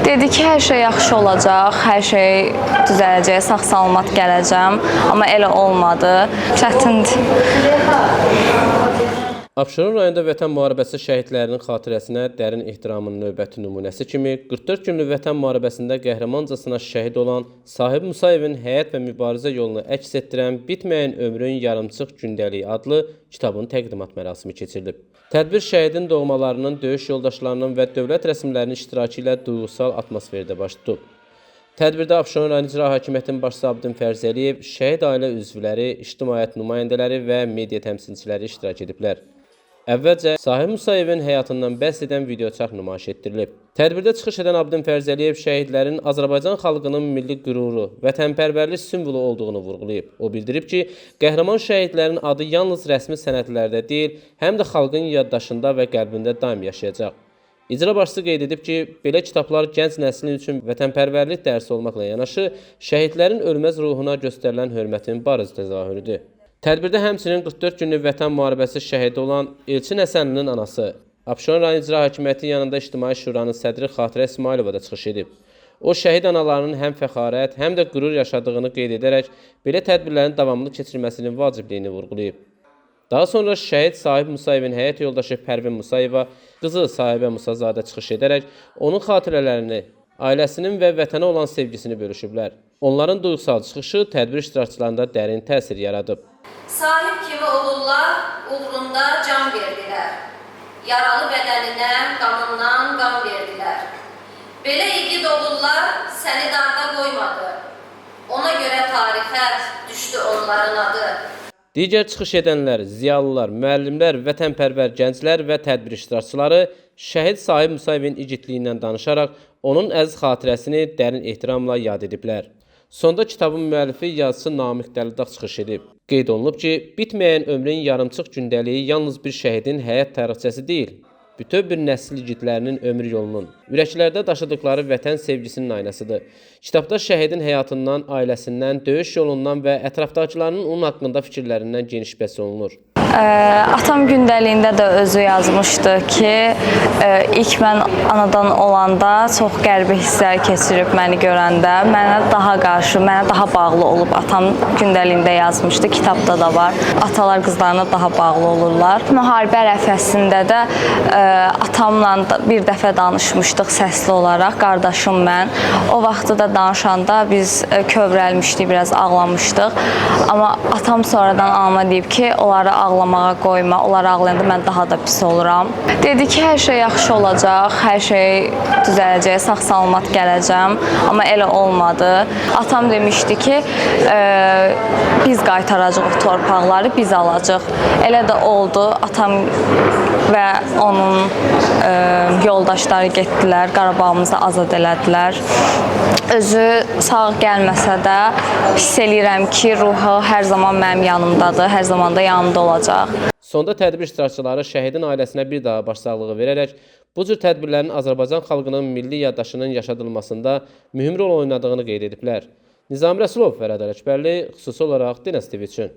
Dedi ki, hər şey yaxşı olacaq, hər şey düzələcək, sağ-salamat gələcəm. Amma elə olmadı. Çətindir. Abşeron rayonunda Vətən müharibəsi şəhidlərinin xatirəsinə dərin ehtiramın növbəti nümunəsi kimi 44 günlük Vətən müharibəsində qəhrəmancasına şəhid olan Sahib Musayevin həyat və mübarizə yolunu əks etdirən Bitməyən ömrün yarımçıq gündəliyi adlı kitabın təqdimat mərasimi keçirilib. Tədbir şəhidin doğmalarının, döyüş yoldaşlarının və dövlət rəsmilərinin iştirakı ilə duyğusal atmosferdə baş tutub. Tədbirdə Abşeron rayon İcra Hakimiyyətinin başçısı Abdin Fərzəliyev, şəhid ailə üzvləri, ictimaiyyət nümayəndələri və media təmsilçiləri iştirak ediblər. Əvvəlcə Sahib Musayevin həyatından bəhs edən videoçarx nümayiş etdirilib. Tədbirdə çıxış edən Abdin Fərzəliyev şəhidlərin Azərbaycan xalqının milli qüruru, vətənpərvərlik simvolu olduğunu vurğulayıb. O bildirib ki, qəhrəman şəhidlərin adı yalnız rəsmi sənədlərdə deyil, həm də xalqın yaddaşında və qəlbində daim yaşayacaq. İcra başçısı qeyd edib ki, belə kitablar gənc nəslin üçün vətənpərvərlik dərsi olmaqla yanaşı, şəhidlərin ölməz ruhuna göstərilən hörmətin bariz təzahürüdür. Tədbirdə həmçinin 44 günlük Vətən müharibəsi şəhidi olan Elçin Həsənlinin anası, Abşeron rayon İcra Hakimiyyəti yanında İctimai Şuranın sədri Xatirə İsmailova da çıxış edib. O, şəhid analarının həm fəxarət, həm də qürur yaşadığını qeyd edərək, belə tədbirlərin davamlı keçirilməsinin vacibliyini vurğulayıb. Daha sonra şəhid Sahib Musayevin həyat yoldaşı Pərvin Musayeva, qızı Sahibə Musazadə çıxış edərək, onun xatirələrini, ailəsinin və vətənə olan sevgisini bölüşüblər. Onların duyğusal çıxışı tədbir iştirakçılarında dərin təsir yaradıb. Sahib kimi oğullar uğrunda can verdilər. Yaralı bədəninə, qanından qan verdilər. Belə igid oğullar səni darda qoymadı. Ona görə tarixə düşdü onların adı. Digər çıxış edənlər, ziyalılar, müəllimlər, vətənpərvər gənclər və tədbir iştirakçıları şəhid Sahib Musayevin igidliyindən danışaraq onun əziz xatirəsini dərin ehtiramla yad ediblər. Sonda kitabın müəllifi yazıçı Namiq Dəlidağ çıxış edib. Qeyd olunub ki, bitməyən ömrün yarımçıq gündəliyi yalnız bir şəhidin həyat tarixçəsi deyil, bütöv bir nəsil igidlərinin ömür yolunun, ürəklərdə daşıdıkları vətən sevgisinin aynasıdır. Kitabda şəhidin həyatından, ailəsindən, döyüş yolundan və ətrafdakılarının onun haqqında fikirlərindən geniş bəhs olunur. Atam gündəliyində də özü yazmışdı ki, ilk mən anadan olanda çox qəribə hisslər keçirib məni görəndə, mənə daha bağlı olub. Atam gündəliyində yazmışdı, kitabda da var. Atalar qızlarına daha bağlı olurlar. Müharibə ərəfəsində də atamla bir dəfə danışmışdıq səsli olaraq, qardaşım mən. O vaxtı da danışanda biz kövrəlmişdik, biraz ağlamışdıq. Amma atam sonradan anama deyib ki, onları ağlamağa qoyma, onlar ağlayanda mən daha da pis oluram. Dedi ki, hər şey yaxşı olacaq, hər şey düzələcək, sağ-salamat gələcəm. Amma elə olmadı. Atam demişdi ki, biz qaytaracaq o torpaqları, biz alacaq. Elə də oldu. Atam və onun yoldaşları getdilər, Qarabağımızı azad elədilər. Özü sağ gəlməsə də hiss eləyirəm ki, ruhu hər zaman mənim yanımdadır, hər zaman da yanımda olacaq. Sonda tədbir iştirakçıları şəhidin ailəsinə bir daha başsağlığı verərək, bu cür tədbirlərin Azərbaycan xalqının milli yaddaşının yaşadılmasında mühüm rol oynadığını qeyd ediblər. Nizami Rəsulov, Fərəd Ələkbərli, xüsusi olaraq Dinəs TV üçün.